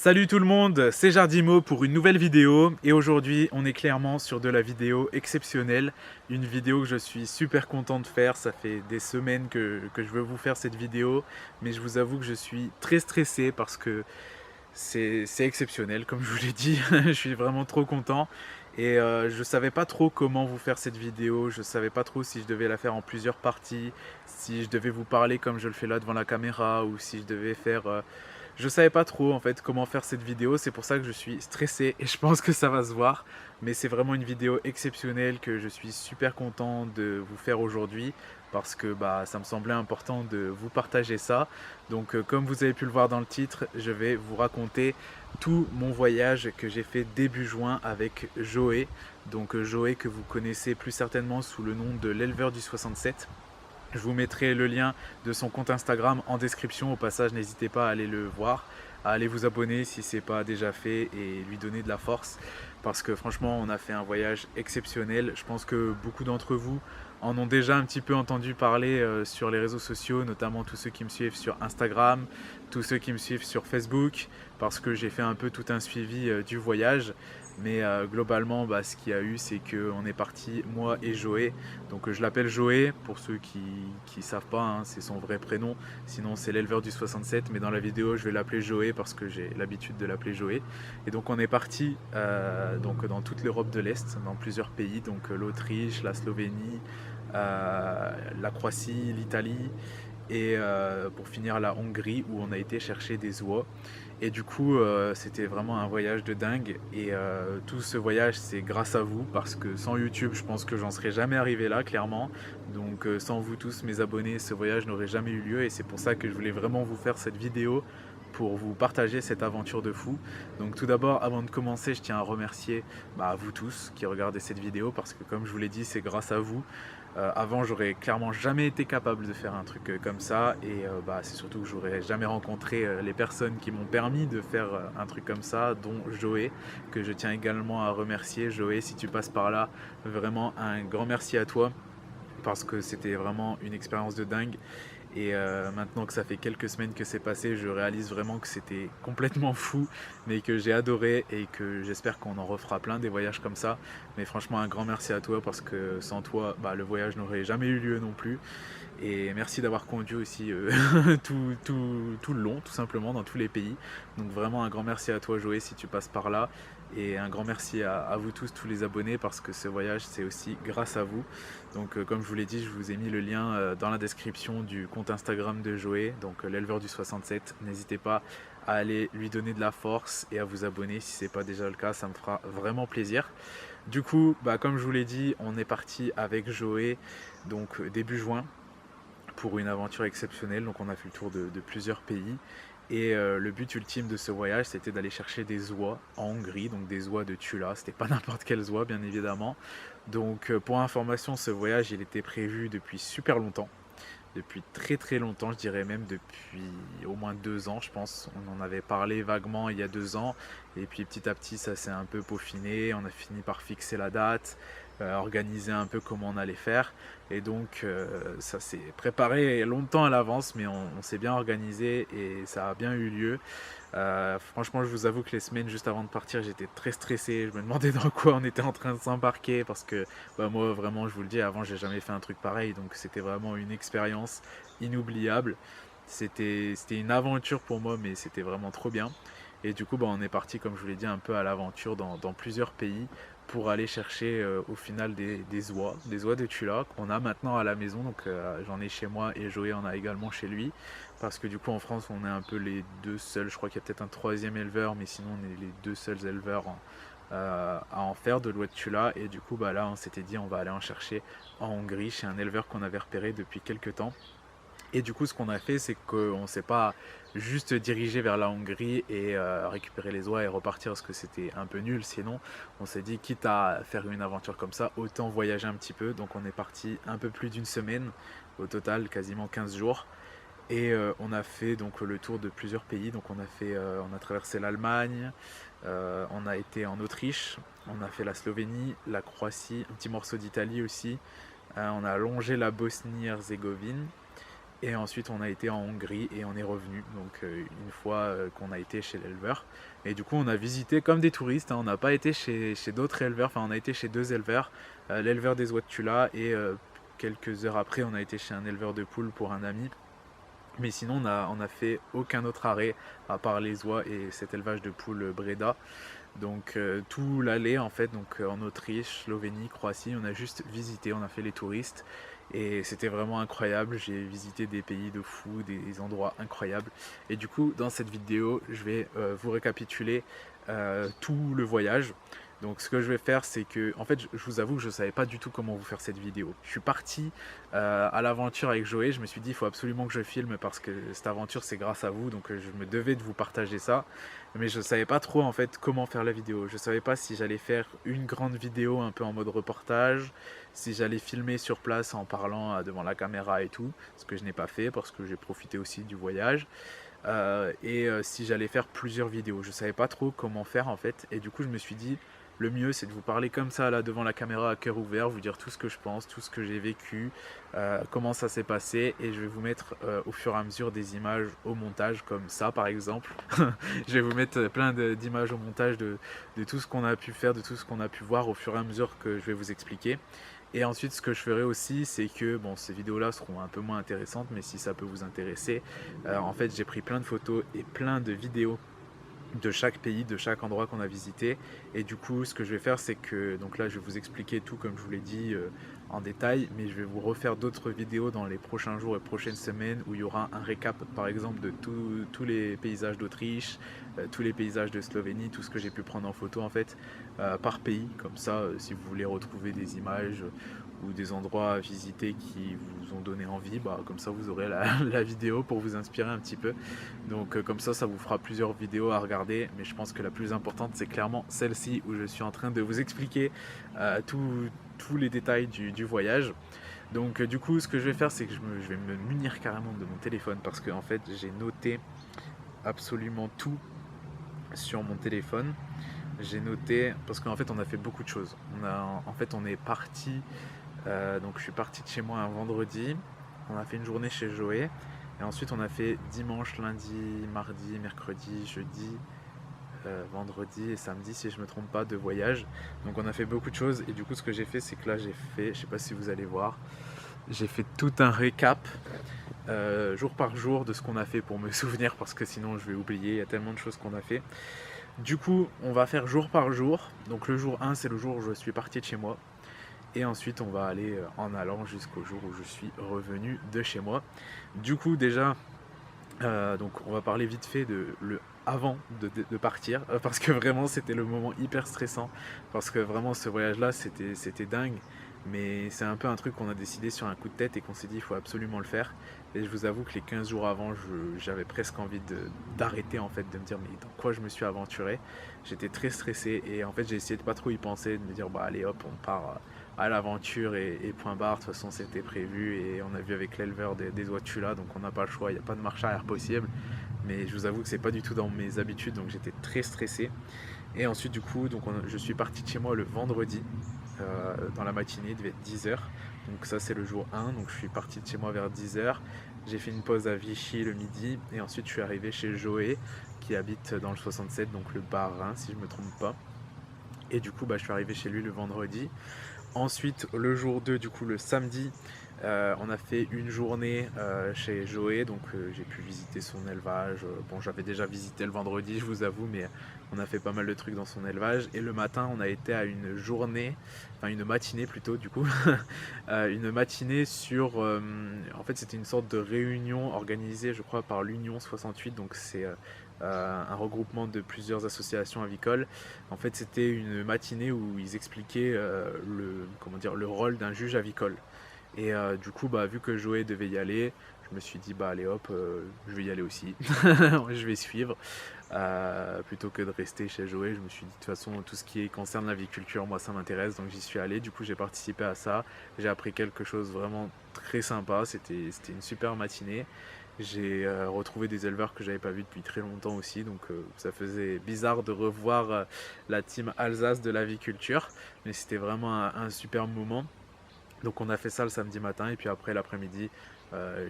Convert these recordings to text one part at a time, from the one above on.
Salut tout le monde, c'est Jardimo pour une nouvelle vidéo et aujourd'hui on est clairement sur de la vidéo exceptionnelle, une vidéo que je suis super content de faire, ça fait des semaines que je veux vous faire cette vidéo mais je vous avoue que je suis très stressé parce que c'est exceptionnel comme je vous l'ai dit, je suis vraiment trop content et je savais pas trop comment vous faire cette vidéo, je savais pas trop si je devais la faire en plusieurs parties, si je devais vous parler comme je le fais là devant la caméra ou si je devais faire je savais pas trop en fait comment faire cette vidéo, c'est pour ça que je suis stressé et je pense que ça va se voir. Mais c'est vraiment une vidéo exceptionnelle que je suis super content de vous faire aujourd'hui parce que ça me semblait important de vous partager ça. Donc comme vous avez pu le voir dans le titre, je vais vous raconter tout mon voyage que j'ai fait début juin avec Joé. Donc Joé que vous connaissez plus certainement sous le nom de l'éleveur du 67. Je vous mettrai le lien de son compte Instagram en description. Au passage, n'hésitez pas à aller le voir, à aller vous abonner si ce n'est pas déjà fait et lui donner de la force. Parce que franchement, on a fait un voyage exceptionnel. Je pense que beaucoup d'entre vous en ont déjà un petit peu entendu parler sur les réseaux sociaux, notamment tous ceux qui me suivent sur Instagram, tous ceux qui me suivent sur Facebook, parce que j'ai fait un peu tout un suivi du voyage. Mais globalement, ce qu'il y a eu, c'est qu'on est parti, moi et Joé. Donc je l'appelle Joé, pour ceux qui ne savent pas, hein, c'est son vrai prénom. Sinon c'est l'éleveur du 67, mais dans la vidéo je vais l'appeler Joé parce que j'ai l'habitude de l'appeler Joé. Et donc on est parti donc, dans toute l'Europe de l'Est, dans plusieurs pays, donc l'Autriche, la Slovénie, la Croatie, l'Italie et pour finir la Hongrie où on a été chercher des oies. Et du coup, c'était vraiment un voyage de dingue. Et tout ce voyage, c'est grâce à vous, parce que sans YouTube, je pense que j'en serais jamais arrivé là, clairement. Donc, sans vous tous, mes abonnés, ce voyage n'aurait jamais eu lieu. Et c'est pour ça que je voulais vraiment vous faire cette vidéo pour vous partager cette aventure de fou. Donc tout d'abord, avant de commencer, je tiens à remercier vous tous qui regardez cette vidéo parce que comme je vous l'ai dit, c'est grâce à vous. Avant, j'aurais clairement jamais été capable de faire un truc comme ça et c'est surtout que j'aurais jamais rencontré les personnes qui m'ont permis de faire un truc comme ça, dont Joé, que je tiens également à remercier. Joé, si tu passes par là, vraiment un grand merci à toi parce que c'était vraiment une expérience de dingue. Et maintenant que ça fait quelques semaines que c'est passé, je réalise vraiment que c'était complètement fou, mais que j'ai adoré et que j'espère qu'on en refera plein des voyages comme ça. Mais franchement, un grand merci à toi parce que sans toi, le voyage n'aurait jamais eu lieu non plus. Et merci d'avoir conduit aussi tout le long, tout simplement, dans tous les pays. Donc vraiment un grand merci à toi Joé si tu passes par là. Et un grand merci à vous tous les abonnés, parce que ce voyage, c'est aussi grâce à vous. Donc comme je vous l'ai dit, je vous ai mis le lien dans la description du compte Instagram de Joé, donc l'éleveur du 67. N'hésitez pas à aller lui donner de la force et à vous abonner si ce n'est pas déjà le cas, ça me fera vraiment plaisir. Du coup, comme je vous l'ai dit, on est parti avec Joé donc début juin pour une aventure exceptionnelle. Donc on a fait le tour de plusieurs pays. Et le but ultime de ce voyage, c'était d'aller chercher des oies en Hongrie, donc des oies de Tula. C'était pas n'importe quelles oies, bien évidemment. Donc pour information, ce voyage, il était prévu depuis super longtemps. Depuis très très longtemps, je dirais même depuis au moins 2 ans, je pense. On en avait parlé vaguement il y a 2 ans. Et puis petit à petit, ça s'est un peu peaufiné. On a fini par fixer la date, organiser un peu comment on allait faire. Et donc ça s'est préparé longtemps à l'avance, mais on s'est bien organisé et ça a bien eu lieu. Franchement, je vous avoue que les semaines juste avant de partir, j'étais très stressé. Je me demandais dans quoi on était en train de s'embarquer parce que moi, vraiment, je vous le dis, avant, j'ai jamais fait un truc pareil. Donc, c'était vraiment une expérience inoubliable. C'était une aventure pour moi, mais c'était vraiment trop bien. Et du coup, on est parti, comme je vous l'ai dit, un peu à l'aventure dans plusieurs pays pour aller chercher au final des oies de Tula qu'on a maintenant à la maison. Donc j'en ai chez moi et Joé en a également chez lui. Parce que du coup en France on est un peu les deux seuls, je crois qu'il y a peut-être un troisième éleveur, mais sinon on est les deux seuls éleveurs à en faire de l'oie de Tula. Et du coup là on s'était dit on va aller en chercher en Hongrie chez un éleveur qu'on avait repéré depuis quelques temps. Et du coup, ce qu'on a fait, c'est qu'on ne s'est pas juste dirigé vers la Hongrie et récupérer les oies et repartir parce que c'était un peu nul. Sinon, on s'est dit, quitte à faire une aventure comme ça, autant voyager un petit peu. Donc, on est parti un peu plus d'une semaine, au total, quasiment 15 jours. Et on a fait donc le tour de plusieurs pays. Donc, on a traversé l'Allemagne, on a été en Autriche, on a fait la Slovénie, la Croatie, un petit morceau d'Italie aussi. On a longé la Bosnie-Herzégovine. Et ensuite, on a été en Hongrie et on est revenu. Donc, une fois qu'on a été chez l'éleveur. Et du coup, on a visité comme des touristes, hein. On n'a pas été chez d'autres éleveurs. Enfin, on a été chez deux éleveurs. L'éleveur des oies de Tula et quelques heures après, on a été chez un éleveur de poules pour un ami. Mais sinon, on a fait aucun autre arrêt à part les oies et cet élevage de poules Breda. Donc tout l'aller en fait, donc en Autriche, Slovénie, Croatie, on a juste visité, on a fait les touristes et c'était vraiment incroyable. J'ai visité des pays de fous, des endroits incroyables. Et du coup, dans cette vidéo, je vais vous récapituler tout le voyage. Donc ce que je vais faire, c'est que, en fait, je vous avoue que je ne savais pas du tout comment vous faire cette vidéo. Je suis parti à l'aventure avec Joé, je me suis dit, il faut absolument que je filme parce que cette aventure, c'est grâce à vous, donc je me devais de vous partager ça. Mais je ne savais pas trop, en fait, comment faire la vidéo. Je ne savais pas si j'allais faire une grande vidéo un peu en mode reportage, si j'allais filmer sur place en parlant devant la caméra et tout, ce que je n'ai pas fait parce que j'ai profité aussi du voyage. Si j'allais faire plusieurs vidéos. Je ne savais pas trop comment faire en fait, et du coup je me suis dit le mieux c'est de vous parler comme ça là devant la caméra à cœur ouvert, vous dire tout ce que je pense, tout ce que j'ai vécu, comment ça s'est passé, et je vais vous mettre au fur et à mesure des images au montage comme ça par exemple. Je vais vous mettre plein d'images au montage de tout ce qu'on a pu faire, de tout ce qu'on a pu voir au fur et à mesure que je vais vous expliquer. Et ensuite, ce que je ferai aussi, c'est que, bon, ces vidéos-là seront un peu moins intéressantes, mais si ça peut vous intéresser, en fait, j'ai pris plein de photos et plein de vidéos de chaque pays, de chaque endroit qu'on a visité. Et du coup, ce que je vais faire, c'est que, donc là, je vais vous expliquer tout comme je vous l'ai dit en détail, mais je vais vous refaire d'autres vidéos dans les prochains jours et prochaines semaines où il y aura un récap, par exemple, de tous les paysages d'Autriche, tous les paysages de Slovénie, tout ce que j'ai pu prendre en photo, en fait, par pays. Comme ça, si vous voulez retrouver des images ou des endroits à visiter qui vous ont donné envie, bah, comme ça, vous aurez la vidéo pour vous inspirer un petit peu. Donc comme ça vous fera plusieurs vidéos à regarder, mais je pense que la plus importante c'est clairement celle-ci où je suis en train de vous expliquer tous les détails du voyage. Donc du coup ce que je vais faire c'est que je vais me munir carrément de mon téléphone parce que en fait j'ai noté absolument tout sur mon téléphone. J'ai noté parce qu'en fait on a fait beaucoup de choses. On est parti, donc je suis parti de chez moi un vendredi, on a fait une journée chez Joé. Et ensuite, on a fait dimanche, lundi, mardi, mercredi, jeudi, vendredi et samedi, si je ne me trompe pas, de voyage. Donc, on a fait beaucoup de choses. Et du coup, ce que j'ai fait, c'est que là, j'ai fait, je ne sais pas si vous allez voir, j'ai fait tout un récap jour par jour de ce qu'on a fait pour me souvenir parce que sinon, je vais oublier. Il y a tellement de choses qu'on a fait. Du coup, on va faire jour par jour. Donc, le jour 1, c'est le jour où je suis parti de chez moi. Et ensuite, on va aller en allant jusqu'au jour où je suis revenu de chez moi. Du coup, déjà, donc on va parler vite fait de le avant de partir, parce que vraiment c'était le moment hyper stressant, parce que vraiment ce voyage-là c'était dingue, mais c'est un peu un truc qu'on a décidé sur un coup de tête et qu'on s'est dit il faut absolument le faire. Et je vous avoue que les 15 jours avant, j'avais presque envie d'arrêter en fait, de me dire mais dans quoi je me suis aventuré. J'étais très stressé et en fait j'ai essayé de pas trop y penser, de me dire bah allez hop on part à l'aventure et point barre, de toute façon c'était prévu et on a vu avec l'éleveur des oies de Tula, donc on n'a pas le choix, il n'y a pas de marche arrière possible. Mais je vous avoue que c'est pas du tout dans mes habitudes, donc j'étais très stressé. Et ensuite du coup, je suis parti de chez moi le vendredi, dans la matinée, il devait être 10h. Donc ça c'est le jour 1, donc je suis parti de chez moi vers 10h. J'ai fait une pause à Vichy le midi et ensuite je suis arrivé chez Joé qui habite dans le 67, donc le Bas-Rhin si je me trompe pas. Et du coup bah, je suis arrivé chez lui le vendredi. Ensuite, le jour 2, du coup le samedi, on a fait une journée chez Joé, donc j'ai pu visiter son élevage. Bon, j'avais déjà visité le vendredi, je vous avoue, mais on a fait pas mal de trucs dans son élevage. Et le matin, on a été à une journée, enfin une matinée plutôt, du coup, une matinée sur. En fait, c'était une sorte de réunion organisée, je crois, par l'Union 68, donc c'est un regroupement de plusieurs associations avicoles. En fait, c'était une matinée où ils expliquaient le rôle d'un juge avicole. Et du coup, bah, vu que Joé devait y aller, je me suis dit, bah allez hop, je vais y aller aussi. Je vais suivre. Plutôt que de rester chez Joé, je me suis dit, de toute façon, tout ce qui concerne l'aviculture, moi, ça m'intéresse. Donc j'y suis allé. Du coup, j'ai participé à ça. J'ai appris quelque chose vraiment très sympa. C'était une super matinée. J'ai retrouvé des éleveurs que j'avais pas vus depuis très longtemps aussi, donc ça faisait bizarre de revoir la team Alsace de l'aviculture, mais c'était vraiment un super moment. Donc on a fait ça le samedi matin et puis après l'après-midi,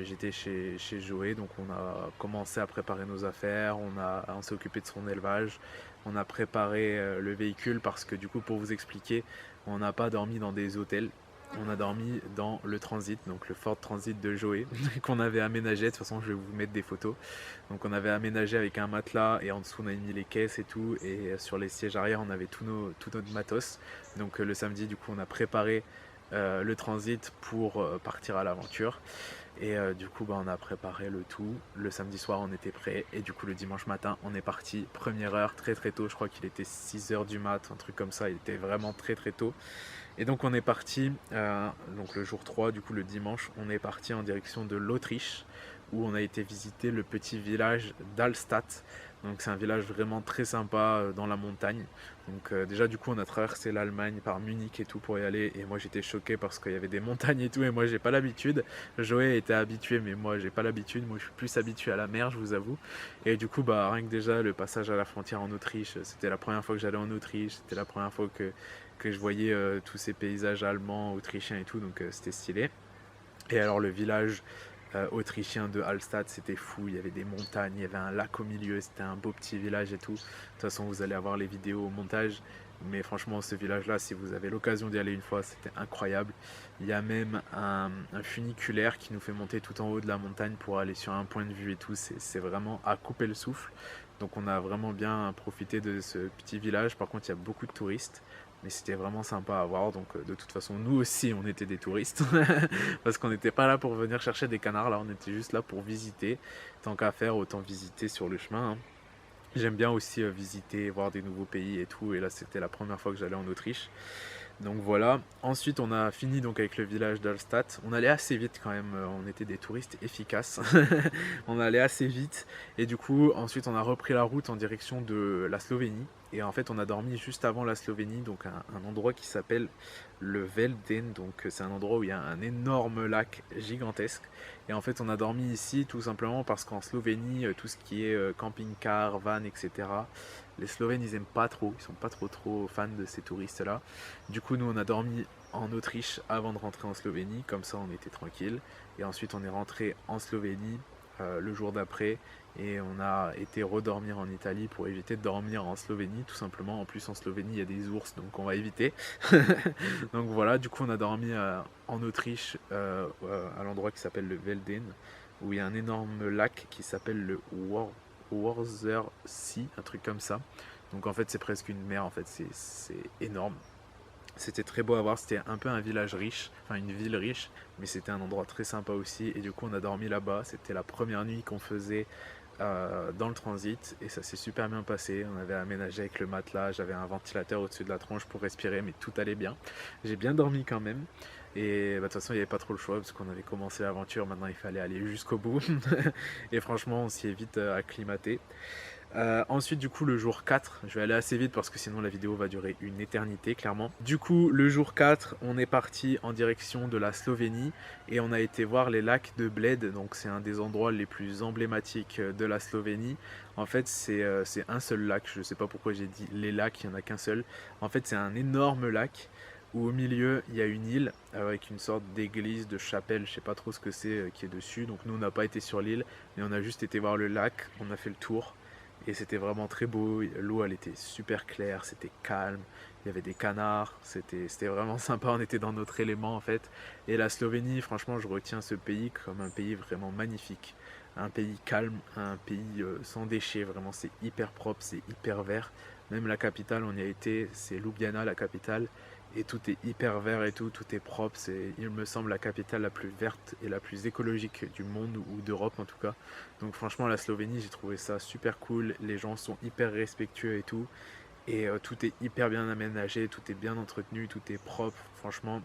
j'étais chez Joey, donc on a commencé à préparer nos affaires, on s'est occupé de son élevage, on a préparé le véhicule parce que du coup pour vous expliquer, on n'a pas dormi dans des hôtels, on a dormi dans le Transit, donc le Ford Transit de Joey qu'on avait aménagé. De toute façon je vais vous mettre des photos. Donc on avait aménagé avec un matelas et en dessous on avait mis les caisses et tout, et sur les sièges arrière on avait tout notre matos. Donc le samedi du coup on a préparé le transit pour partir à l'aventure. Et du coup, bah, on a préparé le tout. Le samedi soir, on était prêt. Et du coup, le dimanche matin, on est parti. Première heure, très très tôt. Je crois qu'il était 6 h du mat, un truc comme ça. Il était vraiment très très tôt. Et donc, on est parti. Donc, le jour 3, du coup, le dimanche, on est parti en direction de l'Autriche, où on a été visiter le petit village d'Allstatt. Donc c'est un village vraiment très sympa dans la montagne. Donc déjà du coup on a traversé l'Allemagne par Munich et tout pour y aller, et moi j'étais choqué parce qu'il y avait des montagnes et tout, et moi j'ai pas l'habitude. Joey était habitué mais moi j'ai pas l'habitude, moi je suis plus habitué à la mer, je vous avoue. Et du coup bah rien que déjà le passage à la frontière en Autriche, c'était la première fois que j'allais en Autriche, c'était la première fois que je voyais tous ces paysages allemands, autrichiens et tout, donc c'était stylé. Et alors le village autrichien de Hallstatt, c'était fou, il y avait des montagnes, il y avait un lac au milieu, c'était un beau petit village et tout. De toute façon vous allez avoir les vidéos au montage, mais franchement ce village là, si vous avez l'occasion d'y aller une fois, c'était incroyable. Il y a même un funiculaire qui nous fait monter tout en haut de la montagne pour aller sur un point de vue et tout, c'est vraiment à couper le souffle. Donc on a vraiment bien profité de ce petit village. Par contre il y a beaucoup de touristes, mais c'était vraiment sympa à voir. Donc de toute façon nous aussi on était des touristes parce qu'on n'était pas là pour venir chercher des canards, là on était juste là pour visiter. Tant qu'à faire, autant visiter sur le chemin, hein. J'aime bien aussi visiter, voir des nouveaux pays et tout, et là c'était la première fois que j'allais en Autriche. Donc voilà. Ensuite, on a fini donc avec le village d'Allstatt. On allait assez vite quand même. On était des touristes efficaces. On allait assez vite. Et du coup, ensuite, on a repris la route en direction de la Slovénie. Et en fait, on a dormi juste avant la Slovénie, donc un endroit qui s'appelle le Velden. Donc c'est un endroit où il y a un énorme lac gigantesque. Et en fait, on a dormi ici tout simplement parce qu'en Slovénie, tout ce qui est camping-car, van, etc., les Slovènes, ils aiment pas trop. Ils sont pas trop fans de ces touristes-là. Du coup, nous, on a dormi en Autriche avant de rentrer en Slovénie, comme ça on était tranquille. Et ensuite, on est rentré en Slovénie le jour d'après, et on a été redormir en Italie pour éviter de dormir en Slovénie, tout simplement. En plus, en Slovénie, il y a des ours, donc on va éviter. Donc voilà, du coup, on a dormi en Autriche, à l'endroit qui s'appelle le Velden, où il y a un énorme lac qui s'appelle le Worzer Sea, un truc comme ça. Donc en fait, c'est presque une mer, en fait, c'est énorme. C'était très beau à voir, c'était un peu un village riche, enfin une ville riche, mais c'était un endroit très sympa aussi. Et du coup, on a dormi là-bas. C'était la première nuit qu'on faisait dans le transit, et ça s'est super bien passé. On avait aménagé avec le matelas, j'avais un ventilateur au-dessus de la tronche pour respirer, mais tout allait bien. J'ai bien dormi quand même. Et bah, de toute façon, il n'y avait pas trop le choix parce qu'on avait commencé l'aventure, maintenant il fallait aller jusqu'au bout. Et franchement, on s'y est vite acclimaté. Ensuite, du coup, le jour 4, je vais aller assez vite parce que sinon la vidéo va durer une éternité, clairement. Du coup, le jour 4, on est parti en direction de la Slovénie et on a été voir les lacs de Bled. Donc, c'est un des endroits les plus emblématiques de la Slovénie. En fait, c'est un seul lac. Je ne sais pas pourquoi j'ai dit les lacs, il n'y en a qu'un seul. En fait, c'est un énorme lac où au milieu il y a une île avec une sorte d'église, de chapelle, je sais pas trop ce que c'est qui est dessus. Donc, nous, on n'a pas été sur l'île, mais on a juste été voir le lac, on a fait le tour. Et c'était vraiment très beau, l'eau elle était super claire, c'était calme, il y avait des canards, c'était vraiment sympa, on était dans notre élément en fait. Et la Slovénie, franchement, je retiens ce pays comme un pays vraiment magnifique. Un pays calme, un pays sans déchets, vraiment c'est hyper propre, c'est hyper vert. Même la capitale, on y a été, c'est Ljubljana la capitale, et tout est hyper vert et tout est propre. C'est, il me semble, la capitale la plus verte et la plus écologique du monde, ou d'Europe en tout cas. Donc franchement, la Slovénie, j'ai trouvé ça super cool. Les gens sont hyper respectueux et tout. Et tout est hyper bien aménagé, tout est bien entretenu, tout est propre. Franchement,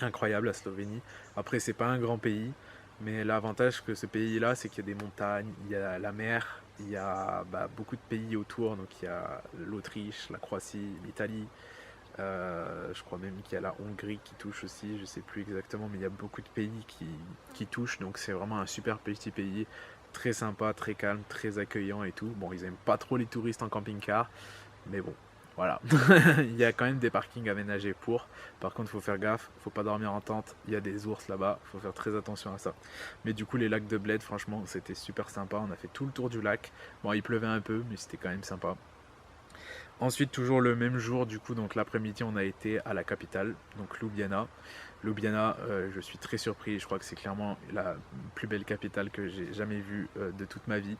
incroyable la Slovénie. Après, c'est pas un grand pays, mais l'avantage que ce pays-là, c'est qu'il y a des montagnes, il y a la mer, il y a beaucoup de pays autour. Donc il y a l'Autriche, la Croatie, l'Italie. Je crois même qu'il y a la Hongrie qui touche aussi, je sais plus exactement, mais il y a beaucoup de pays qui touchent, donc c'est vraiment un super petit pays, très sympa, très calme, très accueillant et tout. Bon, ils aiment pas trop les touristes en camping-car, mais bon, Voilà, il y a quand même des parkings aménagés pour. Par contre, il faut faire gaffe, faut pas dormir en tente. Il y a des ours là-bas, faut faire très attention à ça. Mais du coup, les lacs de Bled, franchement, c'était super sympa. On a fait tout le tour du lac. Bon, il pleuvait un peu, mais c'était quand même sympa. Ensuite, toujours le même jour, du coup, donc l'après-midi, on a été à la capitale, donc Ljubljana. Ljubljana, je suis très surpris. Je crois que c'est clairement la plus belle capitale que j'ai jamais vue de toute ma vie.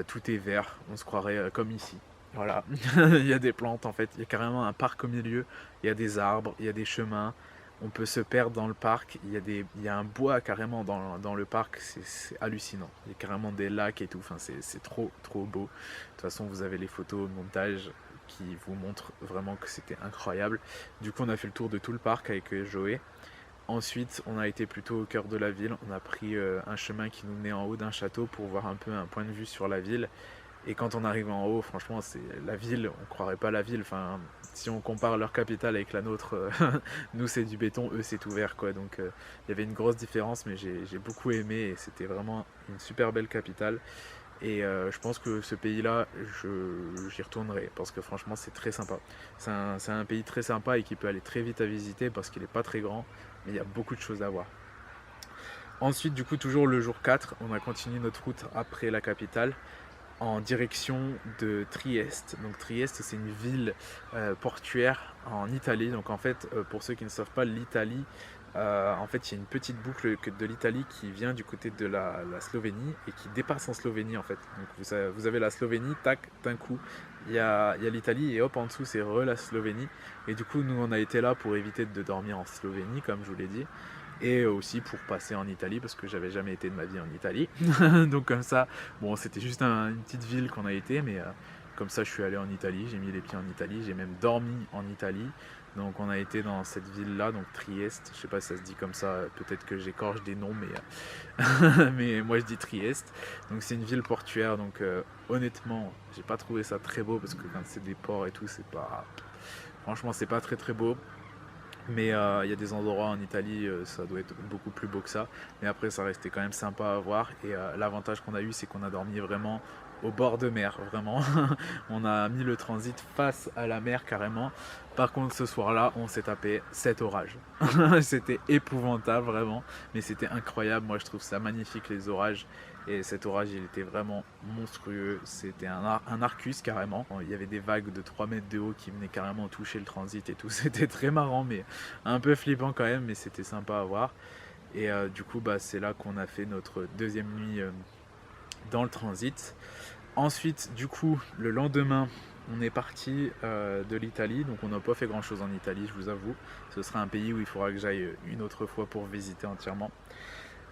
Tout est vert, on se croirait comme ici. Voilà, il y a des plantes en fait, il y a carrément un parc au milieu, il y a des arbres, il y a des chemins, on peut se perdre dans le parc, il y a un bois carrément dans le parc, c'est hallucinant. Il y a carrément des lacs et tout, enfin, c'est trop beau. De toute façon, vous avez les photos, le montage qui vous montrent vraiment que c'était incroyable. Du coup, on a fait le tour de tout le parc avec Joé. Ensuite, on a été plutôt au cœur de la ville, on a pris un chemin qui nous menait en haut d'un château pour voir un peu un point de vue sur la ville. Et quand on arrive en haut, franchement, c'est la ville, on croirait pas la ville. Enfin, si on compare leur capitale avec la nôtre, nous c'est du béton, eux c'est tout vert, quoi. Donc il y avait une grosse différence, mais j'ai beaucoup aimé et c'était vraiment une super belle capitale. Et je pense que ce pays-là, j'y retournerai parce que franchement, c'est très sympa. C'est un pays très sympa et qui peut aller très vite à visiter parce qu'il n'est pas très grand, mais il y a beaucoup de choses à voir. Ensuite, du coup, toujours le jour 4, on a continué notre route après la capitale en direction de Trieste. Donc Trieste, c'est une ville portuaire en Italie. Donc en fait, pour ceux qui ne savent pas, l'Italie, en fait, il y a une petite boucle de l'Italie qui vient du côté de la Slovénie et qui dépasse en Slovénie en fait. Donc vous avez la Slovénie, tac, d'un coup, il y a l'Italie et hop, en dessous, c'est la Slovénie. Et du coup, nous, on a été là pour éviter de dormir en Slovénie, comme je vous l'ai dit et aussi pour passer en Italie parce que j'avais jamais été de ma vie en Italie. Donc comme ça, bon, c'était juste une petite ville qu'on a été, mais comme ça, je suis allé en Italie, j'ai mis les pieds en Italie, j'ai même dormi en Italie. Donc on a été dans cette ville-là, donc Trieste. Je sais pas si ça se dit comme ça, peut-être que j'écorche des noms, mais moi je dis Trieste. Donc c'est une ville portuaire, donc honnêtement, j'ai pas trouvé ça très beau parce que quand c'est des ports et tout, c'est pas, franchement, c'est pas très beau. Mais il y a des endroits en Italie, ça doit être beaucoup plus beau que ça. Mais après, ça restait quand même sympa à voir. Et l'avantage qu'on a eu, c'est qu'on a dormi vraiment au bord de mer, vraiment. On a mis le transit face à la mer carrément. Par contre, ce soir-là, on s'est tapé 7 orages. C'était épouvantable, vraiment. Mais c'était incroyable. Moi, je trouve ça magnifique, les orages. Et cet orage, il était vraiment monstrueux. C'était un Arcus carrément. Il y avait des vagues de 3 mètres de haut qui venaient carrément toucher le transit et tout. C'était très marrant, mais un peu flippant quand même, mais c'était sympa à voir. Et du coup, bah, c'est là qu'on a fait notre deuxième nuit dans le transit. Ensuite, du coup, le lendemain, on est parti de l'Italie. Donc on n'a pas fait grand chose en Italie, je vous avoue. Ce sera un pays où il faudra que j'aille une autre fois pour visiter entièrement.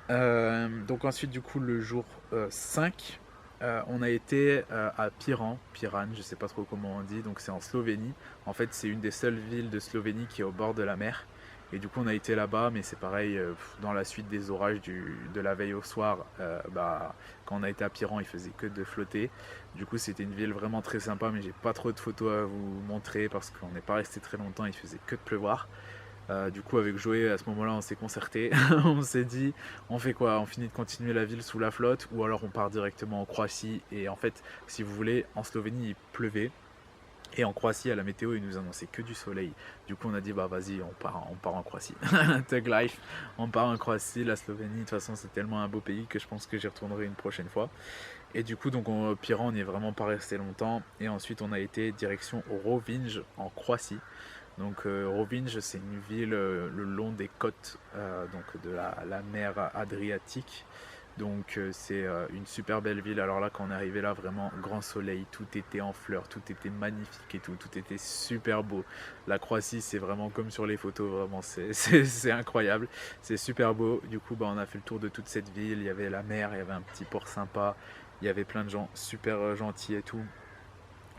Donc ensuite, du coup, le jour 5, on a été à Piran, je sais pas trop comment on dit, donc c'est en Slovénie. En fait, c'est une des seules villes de Slovénie qui est au bord de la mer. Et du coup, on a été là-bas, mais c'est pareil, dans la suite des orages de la veille au soir, bah, quand on a été à Piran, il faisait que de flotter. Du coup, c'était une ville vraiment très sympa, mais j'ai pas trop de photos à vous montrer parce qu'on n'est pas resté très longtemps, il faisait que de pleuvoir. Du coup, avec Joé, à ce moment-là, on s'est concerté. On s'est dit, on fait quoi? On finit de continuer la ville sous la flotte ou alors on part directement en Croatie? Et en fait, si vous voulez, en Slovénie, il pleuvait. Et en Croatie, à la météo, ils nous annonçaient que du soleil. Du coup, on a dit, bah vas-y, on part en Croatie. Thug life, on part en Croatie. La Slovénie, de toute façon, c'est tellement un beau pays que je pense que j'y retournerai une prochaine fois. Et du coup, donc, au Piran, on n'y est vraiment pas resté longtemps. Et ensuite, on a été direction Rovinj, en Croatie. Donc Rovinj, c'est une ville le long des côtes donc de la mer Adriatique. Donc c'est une super belle ville. Alors là, quand on est arrivé là, vraiment grand soleil, tout était en fleurs, tout était magnifique et tout était super beau. La Croatie, c'est vraiment comme sur les photos, vraiment, c'est incroyable, c'est super beau. Du coup, bah, on a fait le tour de toute cette ville. Il y avait la mer, il y avait un petit port sympa, il y avait plein de gens super gentils et tout.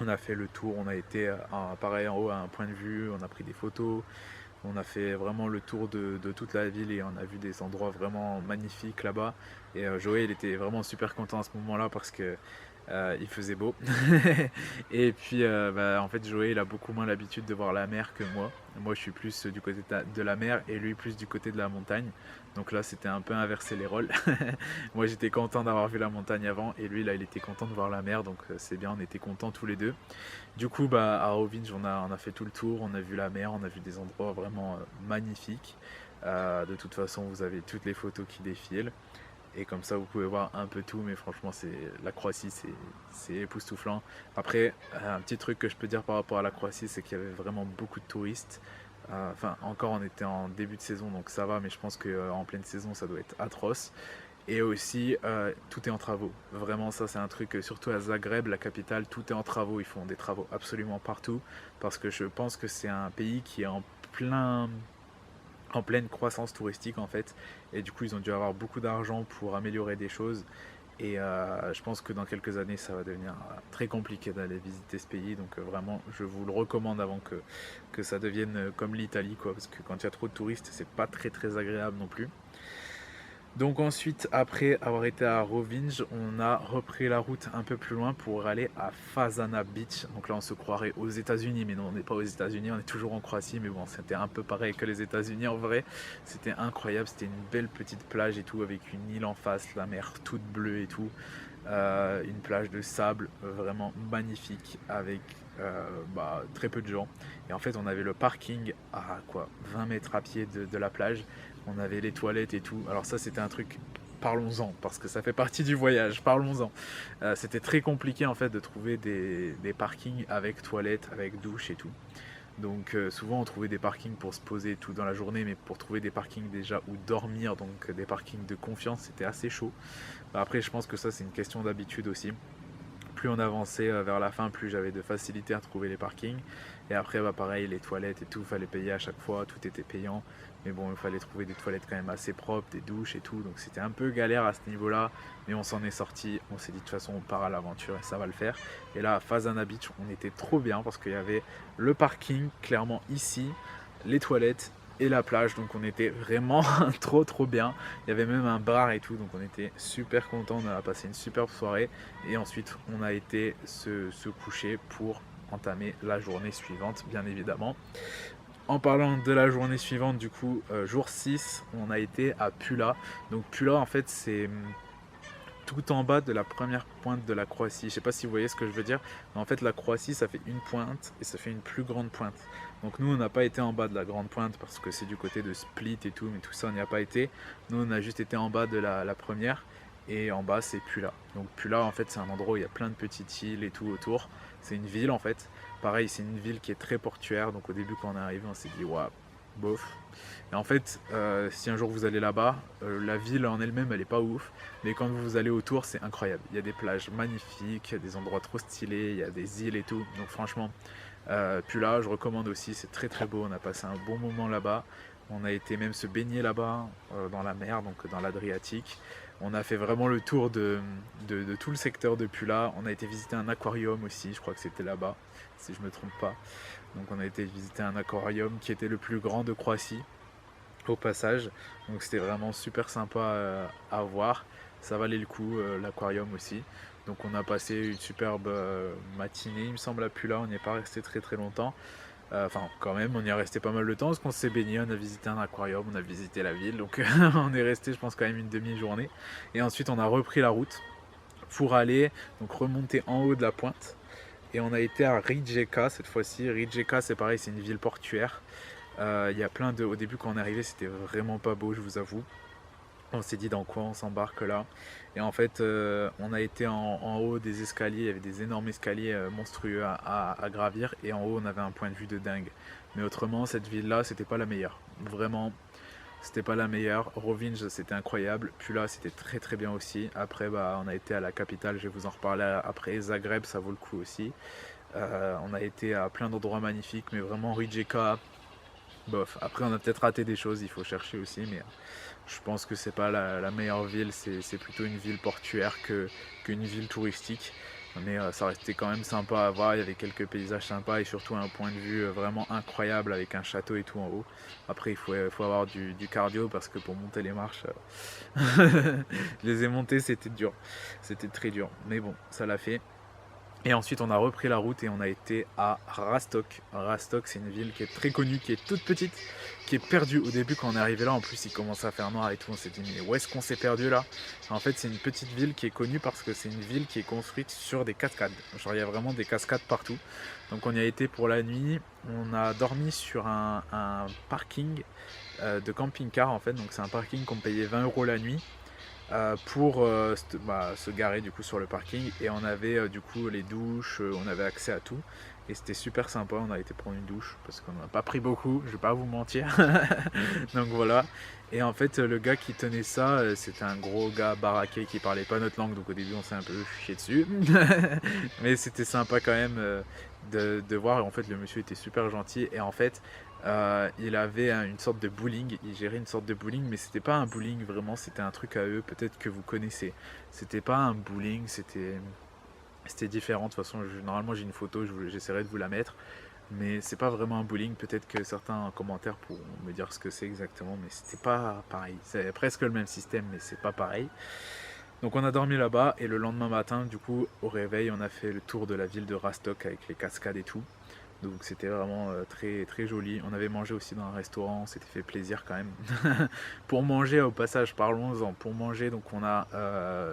On a fait le tour, on a été pareil en haut à un point de vue, on a pris des photos, on a fait vraiment le tour de toute la ville et on a vu des endroits vraiment magnifiques là-bas. Et Joël il était vraiment super content à ce moment-là parce que Il faisait beau. Et puis en fait Joey il a beaucoup moins l'habitude de voir la mer que moi. Moi je suis plus du côté de la mer et lui plus du côté de la montagne. Donc là c'était un peu inversé les rôles. Moi j'étais content d'avoir vu la montagne avant et lui là il était content de voir la mer, donc c'est bien, on était contents tous les deux. Du coup à Rovinj on a fait tout le tour, on a vu la mer, on a vu des endroits vraiment magnifiques. De toute façon vous avez toutes les photos qui défilent. Et comme ça vous pouvez voir un peu tout, mais franchement la Croatie c'est époustouflant. Après un petit truc que je peux dire par rapport à la Croatie, c'est qu'il y avait vraiment beaucoup de touristes. Enfin encore on était en début de saison donc ça va, mais je pense qu'en pleine saison ça doit être atroce. Et aussi tout est en travaux, vraiment ça c'est un truc, surtout à Zagreb, la capitale, tout est en travaux, ils font des travaux absolument partout, parce que je pense que c'est un pays qui est en pleine croissance touristique en fait, et du coup ils ont dû avoir beaucoup d'argent pour améliorer des choses. Et je pense que dans quelques années ça va devenir très compliqué d'aller visiter ce pays, donc vraiment je vous le recommande avant que ça devienne comme l'Italie quoi, parce que quand il y a trop de touristes c'est pas très agréable non plus. Donc ensuite, après avoir été à Rovinj, on a repris la route un peu plus loin pour aller à Fasana Beach. Donc là, on se croirait aux États-Unis, mais non, on n'est pas aux États-Unis, on est toujours en Croatie. Mais bon, c'était un peu pareil que les États-Unis en vrai. C'était incroyable, c'était une belle petite plage et tout, avec une île en face, la mer toute bleue et tout. Une plage de sable vraiment magnifique, avec très peu de gens. Et en fait, on avait le parking à quoi 20 mètres à pied de la plage. On avait les toilettes et tout. Alors ça c'était un truc, parlons-en, parce que ça fait partie du voyage, parlons-en. C'était très compliqué en fait de trouver des parkings avec toilettes, avec douche et tout. Donc souvent on trouvait des parkings pour se poser tout dans la journée, mais pour trouver des parkings déjà où dormir, donc des parkings de confiance, c'était assez chaud. Après je pense que ça c'est une question d'habitude aussi. Plus on avançait vers la fin, plus j'avais de facilité à trouver les parkings. Et après, pareil, les toilettes et tout, fallait payer à chaque fois, tout était payant. Mais bon, il fallait trouver des toilettes quand même assez propres, des douches et tout. Donc c'était un peu galère à ce niveau-là, mais on s'en est sorti. On s'est dit de toute façon, on part à l'aventure et ça va le faire. Et là, à Fasana Beach, on était trop bien parce qu'il y avait le parking, clairement ici, les toilettes et la plage, donc on était vraiment trop bien. Il y avait même un bar et tout, donc on était super content, on a passé une superbe soirée. Et ensuite on a été se coucher pour entamer la journée suivante, bien évidemment. En parlant de la journée suivante, du coup jour 6, on a été à Pula. Donc Pula en fait c'est tout en bas de la première pointe de la Croatie. Je sais pas si vous voyez ce que je veux dire, mais en fait la Croatie ça fait une pointe et ça fait une plus grande pointe. Donc nous on n'a pas été en bas de la grande pointe parce que c'est du côté de Split et tout, mais tout ça on n'y a pas été. Nous on a juste été en bas de la première, et en bas c'est Pula. Donc Pula en fait c'est un endroit où il y a plein de petites îles et tout autour. C'est une ville en fait. Pareil c'est une ville qui est très portuaire, donc au début quand on est arrivé on s'est dit waouh, bof. Et en fait, si un jour vous allez là-bas, la ville en elle-même, elle est pas ouf, mais quand vous allez autour, c'est incroyable. Il y a des plages magnifiques, il y a des endroits trop stylés, il y a des îles et tout. Donc franchement, Pula, je recommande aussi, c'est très beau. On a passé un bon moment là-bas. On a été même se baigner là-bas, dans la mer, donc dans l'Adriatique. On a fait vraiment le tour de tout le secteur de Pula. On a été visiter un aquarium aussi, je crois que c'était là-bas, si je me trompe pas. Donc on a été visiter un aquarium qui était le plus grand de Croatie, au passage. Donc c'était vraiment super sympa à voir. Ça valait le coup, l'aquarium aussi. Donc on a passé une superbe matinée, il me semble, à Pula. On n'y est pas resté très longtemps. Enfin, quand même, on y est resté pas mal de temps parce qu'on s'est baigné, on a visité un aquarium, on a visité la ville. Donc on est resté, je pense, quand même une demi-journée. Et ensuite, on a repris la route pour aller donc remonter en haut de la pointe. Et on a été à Rijeka cette fois-ci. Rijeka, c'est pareil, c'est une ville portuaire. Il y a plein de. Au début, quand on est arrivé, c'était vraiment pas beau, je vous avoue. On s'est dit dans quoi on s'embarque là. Et en fait, on a été en haut des escaliers. Il y avait des énormes escaliers monstrueux à gravir. Et en haut, on avait un point de vue de dingue. Mais autrement, cette ville-là, c'était pas la meilleure. Vraiment, c'était pas la meilleure. Rovinj, c'était incroyable. Puis là, c'était très bien aussi. Après, on a été à la capitale. Je vais vous en reparler après. Zagreb, ça vaut le coup aussi. On a été à plein d'endroits magnifiques. Mais vraiment, Rijeka, bof. Après, on a peut-être raté des choses. Il faut chercher aussi. Mais je pense que c'est pas la meilleure ville, c'est plutôt une ville portuaire qu'une ville touristique. Mais ça restait quand même sympa à voir, il y avait quelques paysages sympas et surtout un point de vue vraiment incroyable avec un château et tout en haut. Après faut avoir du cardio parce que pour monter les marches, je les ai montées, c'était dur, c'était très dur. Mais bon, ça l'a fait. Et ensuite, on a repris la route et on a été à Rastok. Rastok, c'est une ville qui est très connue, qui est toute petite, qui est perdue. Au début, quand on est arrivé là, en plus, il commençait à faire noir et tout. On s'est dit, mais où est-ce qu'on s'est perdu là? En fait, c'est une petite ville qui est connue parce que c'est une ville qui est construite sur des cascades. Genre, il y a vraiment des cascades partout. Donc, on y a été pour la nuit. On a dormi sur un parking de camping-car, en fait. Donc, c'est un parking qu'on payait 20 € la nuit pour se garer du coup sur le parking, et on avait du coup les douches, on avait accès à tout et c'était super sympa. On a été prendre une douche parce qu'on n'a pas pris beaucoup, je vais pas vous mentir. Donc voilà. Et en fait le gars qui tenait ça, c'était un gros gars baraqué qui parlait pas notre langue, donc au début on s'est un peu chié dessus. Mais c'était sympa quand même de voir. En fait le monsieur était super gentil et en fait il avait une sorte de bowling, il gérait une sorte de bowling, mais c'était pas un bowling vraiment, c'était un truc à eux, peut-être que vous connaissez. C'était pas un bowling, c'était différent. De toute façon, normalement j'ai une photo, j'essaierai de vous la mettre, mais c'est pas vraiment un bowling. Peut-être que certains en commentaire pourront me dire ce que c'est exactement, mais c'était pas pareil. C'est presque le même système, mais c'est pas pareil. Donc on a dormi là-bas et le lendemain matin, du coup, au réveil, on a fait le tour de la ville de Rastok avec les cascades et tout. Donc c'était vraiment très très joli. On avait mangé aussi dans un restaurant, on s'était fait plaisir quand même. Pour manger, au passage, parlons-en. Pour manger, donc on a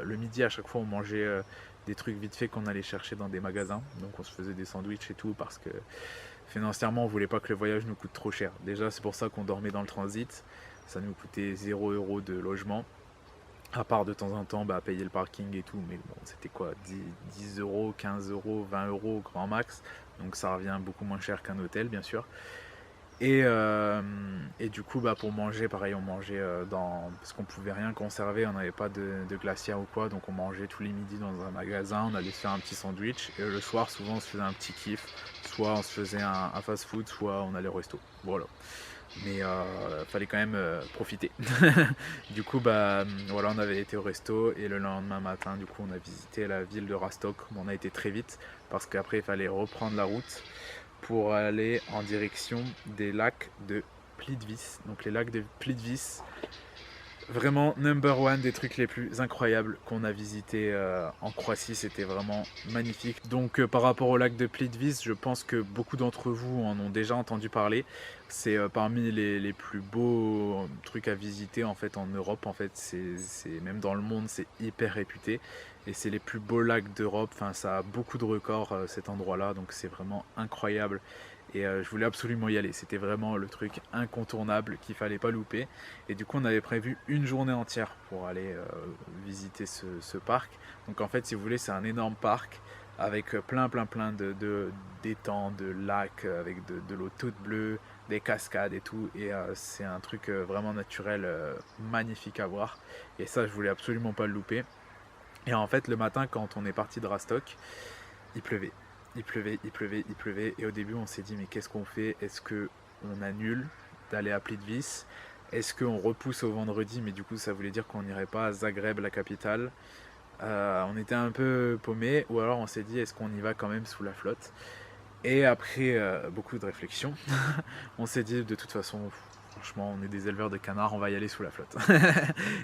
le midi à chaque fois on mangeait des trucs vite fait qu'on allait chercher dans des magasins. Donc on se faisait des sandwichs et tout parce que financièrement on voulait pas que le voyage nous coûte trop cher. Déjà c'est pour ça qu'on dormait dans le transit. Ça nous coûtait 0 € de logement. À part de temps en temps payer le parking et tout, mais bon, c'était quoi, 10 €, 15 €, 20 € au grand max, donc ça revient beaucoup moins cher qu'un hôtel bien sûr. Et du coup pour manger, pareil, on mangeait parce qu'on pouvait rien conserver, on n'avait pas de glacière ou quoi, donc on mangeait tous les midis dans un magasin, on allait se faire un petit sandwich, et le soir souvent on se faisait un petit kiff, soit on se faisait un fast food, soit on allait au resto, voilà. Mais fallait quand même profiter. Du coup voilà, on avait été au resto et le lendemain matin du coup on a visité la ville de Rastok. Bon, on a été très vite parce qu'après il fallait reprendre la route pour aller en direction des lacs de Plitvice. Donc les lacs de Plitvice, vraiment number one, des trucs les plus incroyables qu'on a visités en Croatie. C'était vraiment magnifique. Donc par rapport au lac de Plitvice, je pense que beaucoup d'entre vous en ont déjà entendu parler. C'est parmi les plus beaux trucs à visiter en fait en Europe. En fait, c'est même dans le monde, c'est hyper réputé et c'est les plus beaux lacs d'Europe. Enfin, ça a beaucoup de records cet endroit-là, donc c'est vraiment incroyable. Et je voulais absolument y aller. C'était vraiment le truc incontournable qu'il fallait pas louper. Et du coup, on avait prévu une journée entière pour aller visiter ce parc. Donc en fait, si vous voulez, c'est un énorme parc avec plein d'étangs, de lacs, avec de l'eau toute bleue, des cascades et tout. Et c'est un truc vraiment naturel, magnifique à voir. Et ça, je voulais absolument pas le louper. Et en fait, le matin, quand on est parti de Rastok, il pleuvait. Il pleuvait, il pleuvait, il pleuvait. Et au début, on s'est dit, mais qu'est-ce qu'on fait? Est-ce qu'on annule d'aller à Plitvice? Est-ce qu'on repousse au vendredi? Mais du coup, ça voulait dire qu'on n'irait pas à Zagreb, la capitale. On était un peu paumé. Ou alors, on s'est dit, est-ce qu'on y va quand même sous la flotte? Et après beaucoup de réflexion, on s'est dit, de toute façon, franchement, on est des éleveurs de canards, on va y aller sous la flotte.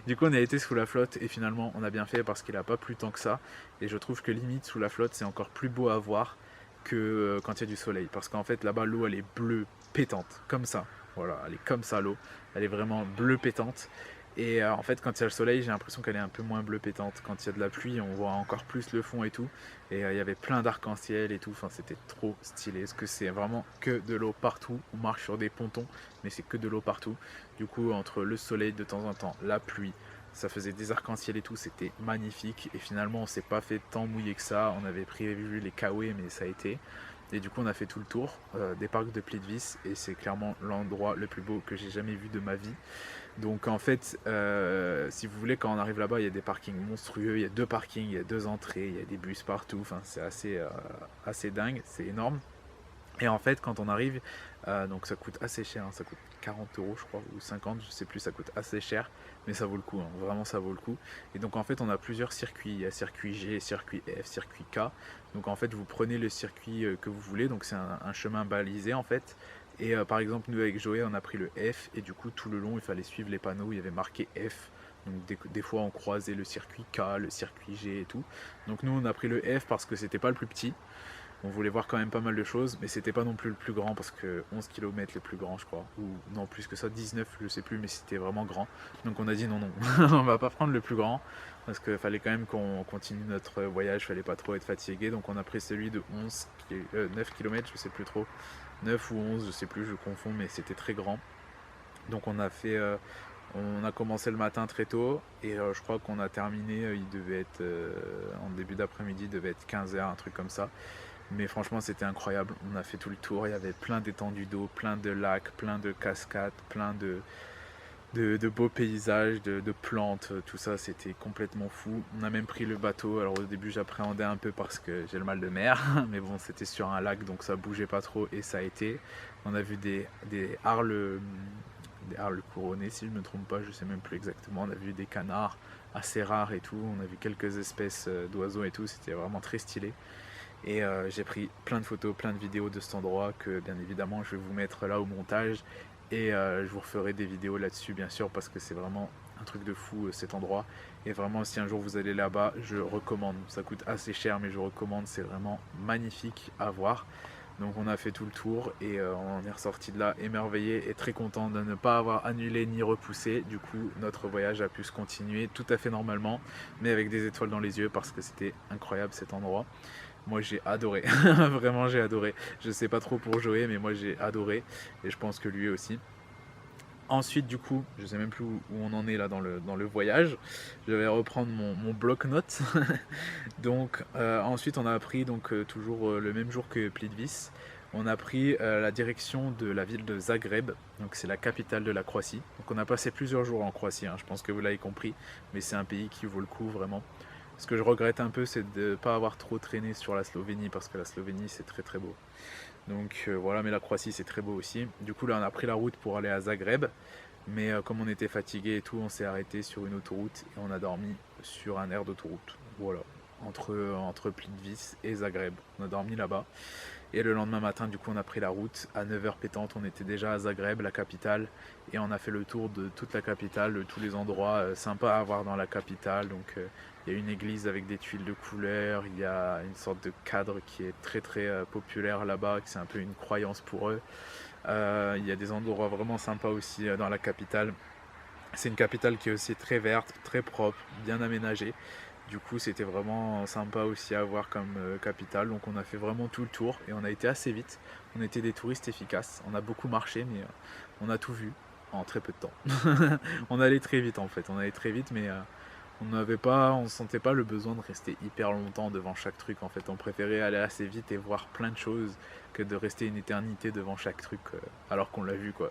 Du coup, on a été sous la flotte et finalement, on a bien fait parce qu'il n'a pas plu tant que ça. Et je trouve que limite, sous la flotte, c'est encore plus beau à voir que quand il y a du soleil. Parce qu'en fait, là-bas, l'eau, elle est bleue pétante, comme ça. Voilà, elle est comme ça, l'eau. Elle est vraiment bleue pétante. Et en fait, quand il y a le soleil, j'ai l'impression qu'elle est un peu moins bleue pétante. Quand il y a de la pluie, on voit encore plus le fond et tout. Et il y avait plein d'arc-en-ciel et tout. Enfin, c'était trop stylé. Est-ce que c'est vraiment que de l'eau partout? On marche sur des pontons, mais c'est que de l'eau partout. Du coup, entre le soleil de temps en temps, la pluie, ça faisait des arc-en-ciel et tout. C'était magnifique. Et finalement, on s'est pas fait tant mouillé que ça. On avait prévu les Kawe, mais ça a été. Et du coup, on a fait tout le tour des parcs de Plitvice. Et c'est clairement l'endroit le plus beau que j'ai jamais vu de ma vie. Donc en fait, si vous voulez, quand on arrive là-bas, il y a des parkings monstrueux, il y a 2 parkings, il y a 2 entrées, il y a des bus partout, enfin c'est assez dingue, c'est énorme. Et en fait, quand on arrive, donc ça coûte assez cher, hein, ça coûte 40 euros je crois, ou 50, je sais plus, ça coûte assez cher, mais ça vaut le coup, hein, vraiment ça vaut le coup. Et donc en fait, on a plusieurs circuits, il y a circuit G, circuit F, circuit K. Donc en fait, vous prenez le circuit que vous voulez, donc c'est un chemin balisé en fait. Et par exemple, nous avec Joey, on a pris le F, et du coup, tout le long, il fallait suivre les panneaux où il y avait marqué F. Donc des fois, on croisait le circuit K, le circuit G et tout. Donc nous, on a pris le F parce que c'était pas le plus petit. On voulait voir quand même pas mal de choses, mais c'était pas non plus le plus grand parce que 11 km le plus grand, je crois, ou non, plus que ça, 19, je sais plus, mais c'était vraiment grand. Donc on a dit non, non, on va pas prendre le plus grand parce qu'il fallait quand même qu'on continue notre voyage, fallait pas trop être fatigué. Donc on a pris celui de 9 km, je sais plus trop, 9 ou 11, je sais plus, je confonds, mais c'était très grand. Donc on a commencé le matin très tôt et je crois qu'on a terminé, il devait être en début d'après-midi, il devait être 15h, un truc comme ça. Mais franchement, c'était incroyable. On a fait tout le tour. Il y avait plein d'étendues d'eau, plein de lacs, plein de cascades, plein de beaux paysages, de plantes. Tout ça, c'était complètement fou. On a même pris le bateau. Alors au début, j'appréhendais un peu parce que j'ai le mal de mer. Mais bon, c'était sur un lac, donc ça bougeait pas trop et ça a été. On a vu des harles couronnées, si je ne me trompe pas. Je sais même plus exactement. On a vu des canards assez rares et tout. On a vu quelques espèces d'oiseaux et tout. C'était vraiment très stylé. Et j'ai pris plein de photos, plein de vidéos de cet endroit que bien évidemment je vais vous mettre là au montage. Et je vous referai des vidéos là-dessus bien sûr parce que c'est vraiment un truc de fou cet endroit. Et vraiment si un jour vous allez là-bas, je recommande. Ça coûte assez cher mais je recommande, c'est vraiment magnifique à voir. Donc on a fait tout le tour et on est ressorti de là émerveillé et très content de ne pas avoir annulé ni repoussé. Du coup notre voyage a pu se continuer tout à fait normalement mais avec des étoiles dans les yeux parce que c'était incroyable cet endroit. Moi j'ai adoré, vraiment j'ai adoré. Je sais pas trop pour Joey, mais moi j'ai adoré et je pense que lui aussi. Ensuite, du coup, je sais même plus où on en est là dans le voyage. Je vais reprendre mon bloc-notes. Donc, ensuite, on a pris donc toujours le même jour que Plitvice. On a pris la direction de la ville de Zagreb, donc c'est la capitale de la Croatie. Donc on a passé plusieurs jours en Croatie, hein, je pense que vous l'avez compris, mais c'est un pays qui vaut le coup vraiment. Ce que je regrette un peu, c'est de ne pas avoir trop traîné sur la Slovénie, parce que la Slovénie, c'est très très beau. Donc voilà, mais la Croatie, c'est très beau aussi. Du coup, là, on a pris la route pour aller à Zagreb, mais comme on était fatigué et tout, on s'est arrêté sur une autoroute et on a dormi sur un aire d'autoroute. Voilà, entre Plitvice et Zagreb. On a dormi là-bas. Et le lendemain matin, du coup, on a pris la route. À 9h pétante, on était déjà à Zagreb, la capitale. Et on a fait le tour de toute la capitale, de tous les endroits sympas à voir dans la capitale. Donc, il y a une église avec des tuiles de couleur. Il y a une sorte de cadre qui est très très populaire là-bas, qui c'est un peu une croyance pour eux. Il y a des endroits vraiment sympas aussi dans la capitale. C'est une capitale qui est aussi très verte, très propre, bien aménagée. Du coup, c'était vraiment sympa aussi à voir comme capitale. Donc, on a fait vraiment tout le tour et on a été assez vite. On était des touristes efficaces. On a beaucoup marché, mais on a tout vu en très peu de temps. On allait très vite en fait. On allait très vite, mais on sentait pas le besoin de rester hyper longtemps devant chaque truc. En fait, on préférait aller assez vite et voir plein de choses que de rester une éternité devant chaque truc alors qu'on l'a vu quoi.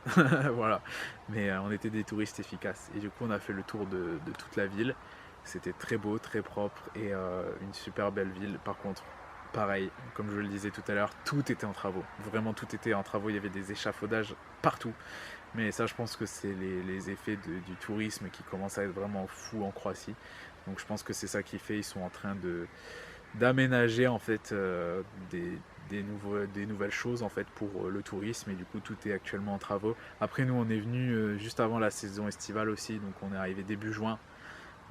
Voilà. Mais on était des touristes efficaces et du coup, on a fait le tour de toute la ville. C'était très beau, très propre et une super belle ville. Par contre, pareil, comme je le disais tout à l'heure, tout était en travaux. Vraiment, tout était en travaux. Il y avait des échafaudages partout. Mais ça, je pense que c'est les effets du tourisme qui commencent à être vraiment fous en Croatie. Donc, je pense que c'est ça qui fait. Ils sont en train d'aménager en fait des nouvelles choses en fait pour le tourisme et du coup tout est actuellement en travaux. Après nous on est venu juste avant la saison estivale aussi, donc on est arrivé début juin.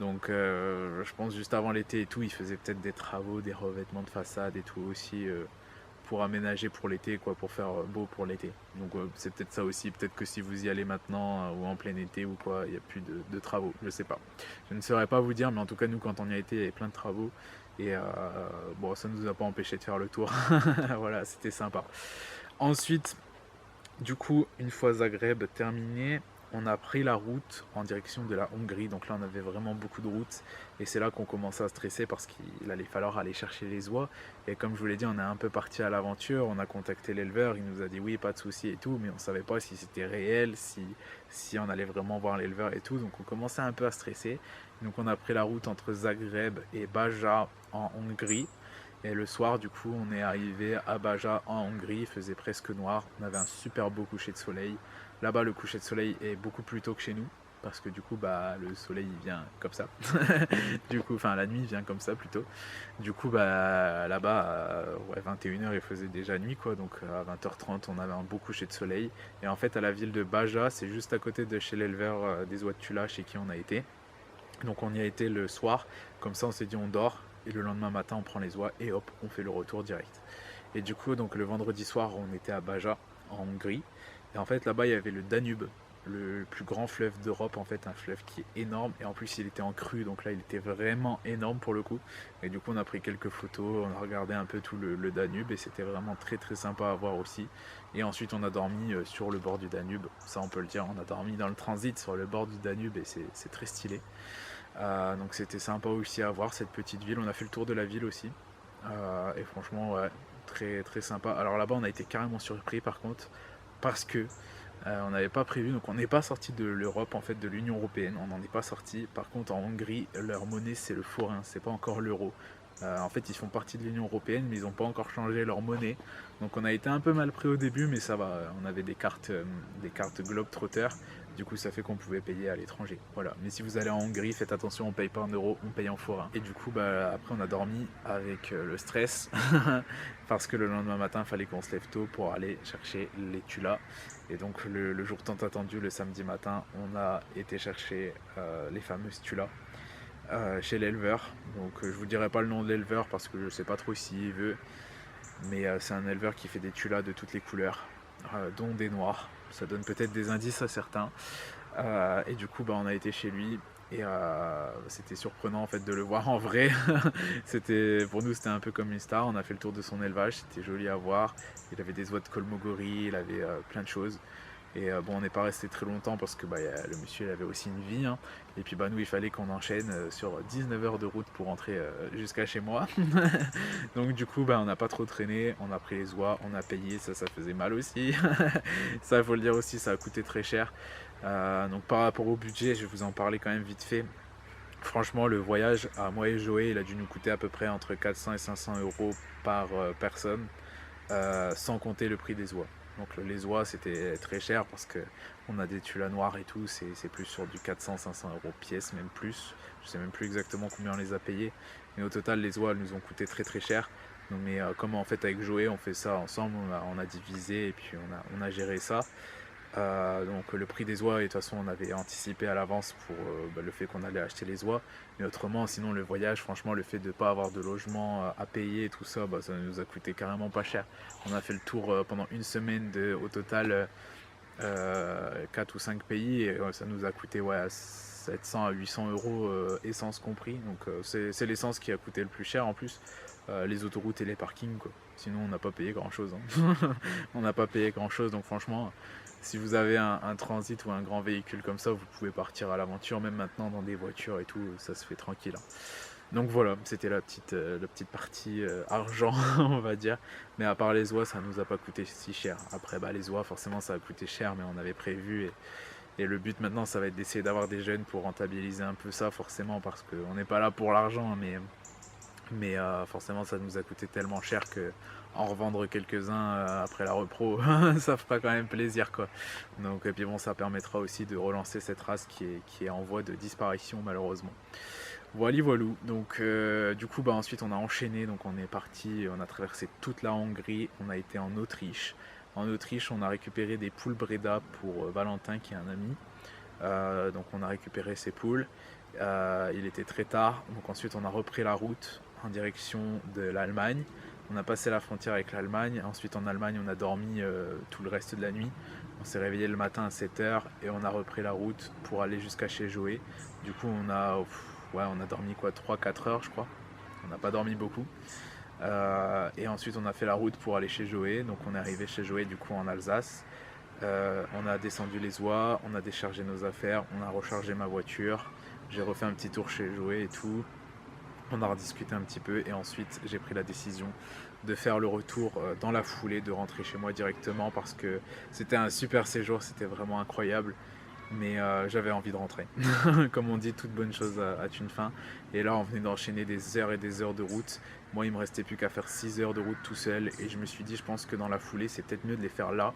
Donc je pense juste avant l'été et tout, ils faisaient peut-être des travaux, des revêtements de façade et tout aussi pour aménager pour l'été, quoi, pour faire beau pour l'été. Donc c'est peut-être ça aussi, peut-être que si vous y allez maintenant ou en plein été ou quoi, il n'y a plus de travaux, je sais pas. Je ne saurais pas vous dire, mais en tout cas nous quand on y a été, il y avait plein de travaux et bon ça ne nous a pas empêché de faire le tour. Voilà, c'était sympa. Ensuite, du coup, une fois Zagreb terminé, on a pris la route en direction de la Hongrie. Donc là, on avait vraiment beaucoup de routes. Et c'est là qu'on commençait à stresser parce qu'il allait falloir aller chercher les oies. Et comme je vous l'ai dit, on est un peu parti à l'aventure. On a contacté l'éleveur. Il nous a dit oui, pas de souci et tout. Mais on ne savait pas si c'était réel, si on allait vraiment voir l'éleveur et tout. Donc on commençait un peu à stresser. Donc on a pris la route entre Zagreb et Baja en Hongrie. Et le soir, du coup, on est arrivé à Baja en Hongrie, il faisait presque noir, on avait un super beau coucher de soleil. Là-bas, le coucher de soleil est beaucoup plus tôt que chez nous, parce que du coup, bah, le soleil il vient comme ça. Du coup, enfin, la nuit vient comme ça plutôt. Du coup, bah, là-bas, ouais, 21 h, il faisait déjà nuit, quoi. Donc, à 20 h 30, on avait un beau coucher de soleil. Et en fait, à la ville de Baja, c'est juste à côté de chez l'éleveur des oies de Tula, chez qui on a été. Donc, on y a été le soir. Comme ça, on s'est dit, on dort. Et le lendemain matin, on prend les oies et hop, on fait le retour direct. Et du coup, donc le vendredi soir, on était à Baja, en Hongrie. Et en fait, là-bas, il y avait le Danube, le plus grand fleuve d'Europe, en fait, un fleuve qui est énorme. Et en plus, il était en crue, donc là, il était vraiment énorme pour le coup. Et du coup, on a pris quelques photos, on a regardé un peu tout le Danube, et c'était vraiment très très sympa à voir aussi. Et ensuite, on a dormi sur le bord du Danube, ça on peut le dire, on a dormi dans le transit sur le bord du Danube, et c'est très stylé. Donc c'était sympa aussi à voir cette petite ville, on a fait le tour de la ville aussi. Et franchement, ouais, très très sympa. Alors là-bas, on a été carrément surpris par contre, parce que on n'avait pas prévu, donc on n'est pas sorti de l'Europe, en fait, de l'Union Européenne, on n'en est pas sorti. Par contre, en Hongrie, leur monnaie c'est le forain, c'est pas encore l'euro. En fait, ils font partie de l'Union Européenne, mais ils n'ont pas encore changé leur monnaie. Donc on a été un peu mal pris au début, mais ça va. On avait des cartes Globetrotter. Du coup, ça fait qu'on pouvait payer à l'étranger. Voilà. Mais si vous allez en Hongrie, faites attention, on paye pas en euros, on paye en forain. Et du coup, bah, après, on a dormi avec le stress. Parce que le lendemain matin, il fallait qu'on se lève tôt pour aller chercher les tulas. Et donc, le jour tant attendu, le samedi matin, on a été chercher les fameuses tulas chez l'éleveur. Donc je vous dirai pas le nom de l'éleveur parce que je sais pas trop s'il veut, mais c'est un éleveur qui fait des tulas de toutes les couleurs, dont des noirs. Ça donne peut-être des indices à certains. Et du coup, bah, on a été chez lui. Et c'était surprenant en fait de le voir en vrai. Pour nous, c'était un peu comme une star. On a fait le tour de son élevage, c'était joli à voir. Il avait des oies de Kolmogori, il avait plein de choses. Et bon, on n'est pas resté très longtemps parce que bah, le monsieur il avait aussi une vie, hein. Et puis bah, nous, il fallait qu'on enchaîne sur 19 heures de route pour rentrer jusqu'à chez moi. Donc du coup, bah, on n'a pas trop traîné, on a pris les oies, on a payé, ça faisait mal aussi. Ça, il faut le dire aussi, ça a coûté très cher. Donc par rapport au budget, je vais vous en parler quand même vite fait. Franchement, le voyage à moi et Joé, il a dû nous coûter à peu près entre 400 et 500 euros par personne, sans compter le prix des oies. Donc les oies c'était très cher parce que on a des tulas noirs et tout, c'est plus sur du 400-500 euros pièce, même plus. Je sais même plus exactement combien on les a payés, mais au total les oies elles nous ont coûté très très cher. Donc, mais comme en fait avec Joé on fait ça ensemble, on a divisé et puis on a géré ça. Donc le prix des oies, et de toute façon on avait anticipé à l'avance pour le fait qu'on allait acheter les oies. Mais autrement, sinon le voyage, franchement, le fait de ne pas avoir de logement à payer et tout ça, bah, ça nous a coûté carrément pas cher. On a fait le tour pendant une semaine au total 4 ou 5 pays, et ça nous a coûté, ouais, 700 à 800 euros essence compris. Donc c'est l'essence qui a coûté le plus cher en plus. Les autoroutes et les parkings, quoi. Sinon on n'a pas payé grand chose, hein. On n'a pas payé grand chose, donc franchement, si vous avez un transit ou un grand véhicule comme ça, vous pouvez partir à l'aventure, même maintenant dans des voitures et tout, ça se fait tranquille, hein. Donc voilà, c'était la petite partie argent, on va dire. Mais à part les oies, ça nous a pas coûté si cher. Après, bah, les oies, forcément, ça a coûté cher, mais on avait prévu. Et le but maintenant, ça va être d'essayer d'avoir des jeunes pour rentabiliser un peu ça, forcément, parce qu'on n'est pas là pour l'argent, mais forcément, ça nous a coûté tellement cher que en revendre quelques-uns après la repro, ça fera quand même plaisir, quoi. Donc, et puis bon, ça permettra aussi de relancer cette race qui est en voie de disparition, malheureusement. Voilà, voilou. Donc du coup, bah, ensuite on a enchaîné, donc on est parti, on a traversé toute la Hongrie, on a été en Autriche. En Autriche, on a récupéré des poules Breda pour Valentin qui est un ami. Donc on a récupéré ces poules. Il était très tard, donc ensuite on a repris la route en direction de l'Allemagne. On a passé la frontière avec l'Allemagne. Ensuite en Allemagne, on a dormi tout le reste de la nuit. On s'est réveillé le matin à 7 h et on a repris la route pour aller jusqu'à chez Joé. Du coup, on a dormi quoi, 3-4 heures, je crois. On n'a pas dormi beaucoup. Et ensuite, on a fait la route pour aller chez Joé. Donc, on est arrivé chez Joé, du coup, en Alsace. On a descendu les oies, on a déchargé nos affaires, on a rechargé ma voiture. J'ai refait un petit tour chez Joé et tout. On a rediscuté un petit peu et ensuite j'ai pris la décision de faire le retour dans la foulée, de rentrer chez moi directement parce que c'était un super séjour, c'était vraiment incroyable. mais j'avais envie de rentrer. Comme on dit, toute bonne chose a une fin. Et là, on venait d'enchaîner des heures et des heures de route. Moi, il me restait plus qu'à faire 6 heures de route tout seul. Et je me suis dit, je pense que dans la foulée, c'est peut-être mieux de les faire là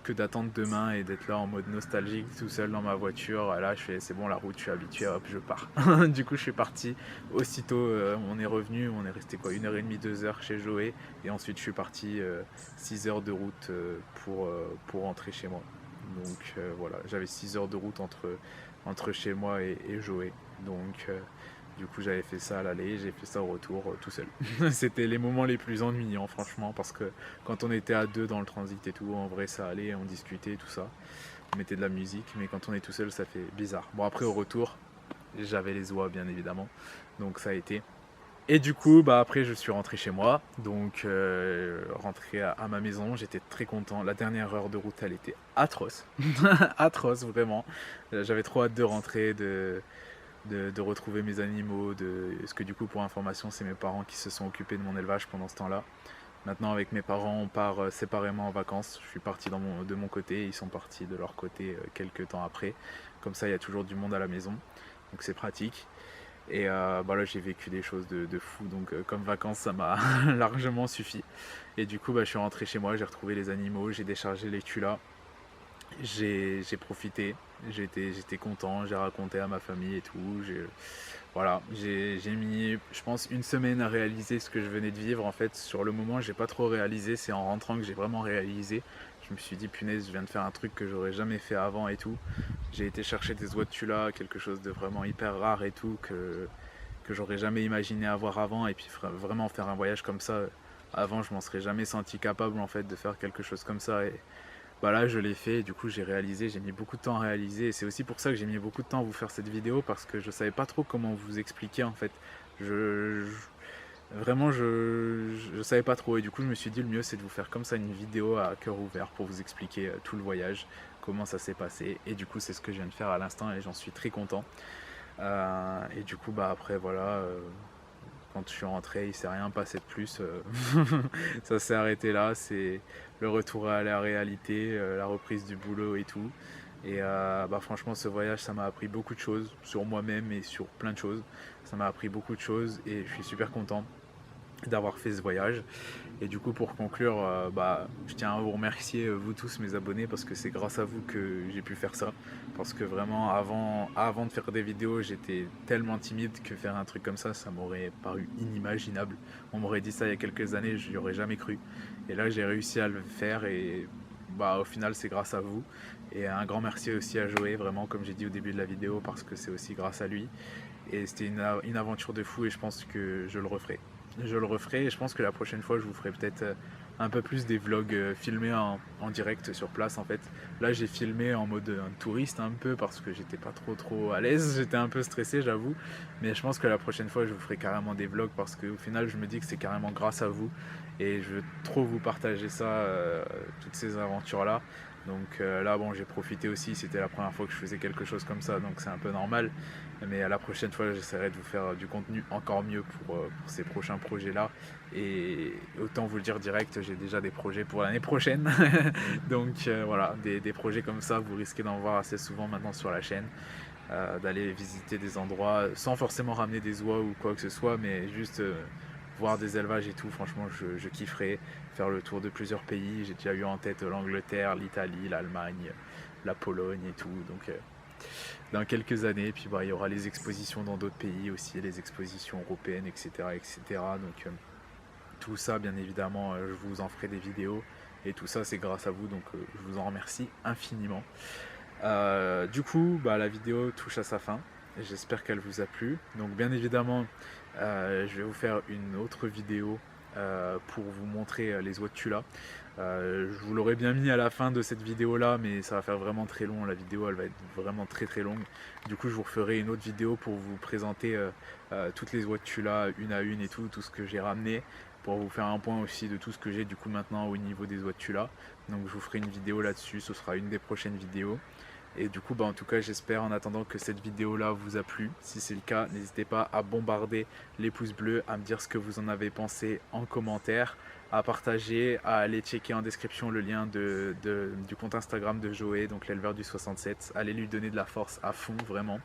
que d'attendre demain et d'être là en mode nostalgique tout seul dans ma voiture. Là, je fais, c'est bon, la route, je suis habitué, hop, je pars. Du coup, je suis parti. Aussitôt, on est revenu, on est resté quoi, 1h30, 2 heures chez Joé. Et ensuite, je suis parti 6 heures de route pour rentrer chez moi. Donc voilà, j'avais 6 heures de route entre chez moi et Joé. Donc du coup, j'avais fait ça à l'aller, j'ai fait ça au retour tout seul. C'était les moments les plus ennuyants, franchement, parce que quand on était à deux dans le transit et tout, en vrai, ça allait, on discutait, tout ça. On mettait de la musique, mais quand on est tout seul, ça fait bizarre. Bon, après, au retour, j'avais les oies, bien évidemment. Donc ça a été. Et du coup, bah après, je suis rentré chez moi. Donc, rentré à ma maison, j'étais très content. La dernière heure de route, elle était atroce. Atroce, vraiment. J'avais trop hâte de rentrer, de retrouver mes animaux. Parce que du coup, pour information, c'est mes parents qui se sont occupés de mon élevage pendant ce temps-là. Maintenant, avec mes parents, on part séparément en vacances. Je suis parti de mon côté, ils sont partis de leur côté quelques temps après. Comme ça, il y a toujours du monde à la maison. Donc, c'est pratique. Et bah là, j'ai vécu des choses de fou. Donc, comme vacances, ça m'a largement suffi. Et du coup, bah, je suis rentré chez moi, j'ai retrouvé les animaux, j'ai déchargé les tulas. J'ai profité, j'étais content, j'ai raconté à ma famille et tout. Voilà, j'ai mis, je pense, une semaine à réaliser ce que je venais de vivre. En fait, sur le moment, j'ai pas trop réalisé. C'est en rentrant que j'ai vraiment réalisé. Je me suis dit, punaise, je viens de faire un truc que j'aurais jamais fait avant et tout. J'ai été chercher des oies de tula, quelque chose de vraiment hyper rare et tout, que j'aurais jamais imaginé avoir avant. Et puis vraiment faire un voyage comme ça, avant, je m'en serais jamais senti capable en fait de faire quelque chose comme ça. Et bah là, je l'ai fait, et du coup, j'ai réalisé, j'ai mis beaucoup de temps à réaliser, et c'est aussi pour ça que j'ai mis beaucoup de temps à vous faire cette vidéo, parce que je savais pas trop comment vous expliquer en fait. Vraiment, je savais pas trop, et du coup, je me suis dit, le mieux c'est de vous faire comme ça une vidéo à cœur ouvert pour vous expliquer tout le voyage, comment ça s'est passé, et du coup, c'est ce que je viens de faire à l'instant, et j'en suis très content. Et du coup, bah après, voilà. Quand je suis rentré, il s'est rien passé de plus. Ça s'est arrêté là. C'est le retour à la réalité, la reprise du boulot et tout. Et bah franchement, ce voyage, ça m'a appris beaucoup de choses sur moi-même et sur plein de choses. Ça m'a appris beaucoup de choses et je suis super content d'avoir fait ce voyage. Et du coup, pour conclure, bah, je tiens à vous remercier, vous tous mes abonnés, parce que c'est grâce à vous que j'ai pu faire ça. Parce que vraiment, avant de faire des vidéos, j'étais tellement timide que faire un truc comme ça m'aurait paru inimaginable. On m'aurait dit ça il y a quelques années, je n'y aurais jamais cru. Et là, j'ai réussi à le faire et bah, au final, c'est grâce à vous. Et un grand merci aussi à Joé, vraiment, comme j'ai dit au début de la vidéo, parce que c'est aussi grâce à lui. Et c'était une aventure de fou et je pense que je le referai. Je le referai et je pense que la prochaine fois je vous ferai peut-être un peu plus des vlogs filmés en direct sur place en fait. Là j'ai filmé en mode touriste un peu parce que j'étais pas trop à l'aise, j'étais un peu stressé j'avoue. Mais je pense que la prochaine fois je vous ferai carrément des vlogs parce qu'au final je me dis que c'est carrément grâce à vous. Et je veux trop vous partager ça, toutes ces aventures là. Donc là bon j'ai profité aussi, c'était la première fois que je faisais quelque chose comme ça donc c'est un peu normal. Mais à la prochaine fois j'essaierai de vous faire du contenu encore mieux pour ces prochains projets là. Et autant vous le dire direct, j'ai déjà des projets pour l'année prochaine. Donc voilà, des projets comme ça vous risquez d'en voir assez souvent maintenant sur la chaîne. D'aller visiter des endroits sans forcément ramener des oies ou quoi que ce soit, mais juste voir des élevages et tout, franchement je kifferais faire le tour de plusieurs pays. J'ai déjà eu en tête l'Angleterre, l'Italie, l'Allemagne, la Pologne et tout, donc dans quelques années, puis bah, il y aura les expositions dans d'autres pays aussi, les expositions européennes, etc. etc. Donc tout ça bien évidemment je vous en ferai des vidéos et tout ça c'est grâce à vous, donc je vous en remercie infiniment. Du coup bah, la vidéo touche à sa fin. J'espère qu'elle vous a plu. Donc bien évidemment, je vais vous faire une autre vidéo pour vous montrer les oies de Tula. Je vous l'aurais bien mis à la fin de cette vidéo là, mais ça va faire vraiment très long. La vidéo elle va être vraiment très longue. Du coup je vous referai une autre vidéo pour vous présenter toutes les oies de Tula une à une et tout ce que j'ai ramené, pour vous faire un point aussi de tout ce que j'ai du coup maintenant au niveau des oies de Tula. Donc je vous ferai une vidéo là-dessus, ce sera une des prochaines vidéos. Et du coup, bah, en tout cas, j'espère en attendant que cette vidéo-là vous a plu. Si c'est le cas, n'hésitez pas à bombarder les pouces bleus, à me dire ce que vous en avez pensé en commentaire, à partager, à aller checker en description le lien du compte Instagram de Joey, donc l'éleveur du 67. Allez lui donner de la force à fond, vraiment.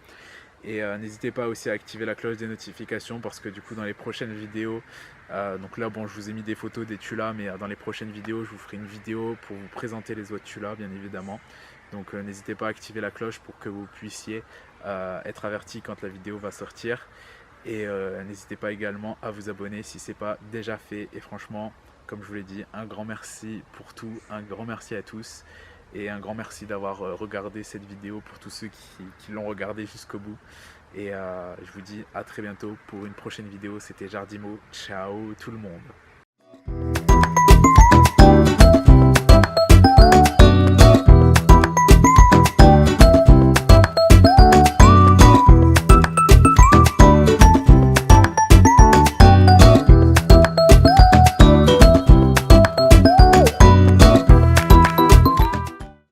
Et n'hésitez pas aussi à activer la cloche des notifications parce que du coup dans les prochaines vidéos, donc là bon je vous ai mis des photos des tulas, mais dans les prochaines vidéos je vous ferai une vidéo pour vous présenter les autres tulas bien évidemment. Donc n'hésitez pas à activer la cloche pour que vous puissiez être averti quand la vidéo va sortir. Et n'hésitez pas également à vous abonner si ce n'est pas déjà fait. Et franchement, comme je vous l'ai dit, un grand merci pour tout, un grand merci à tous. Et un grand merci d'avoir regardé cette vidéo pour tous ceux qui l'ont regardé jusqu'au bout. Et je vous dis à très bientôt pour une prochaine vidéo. C'était Jardimo. Ciao tout le monde.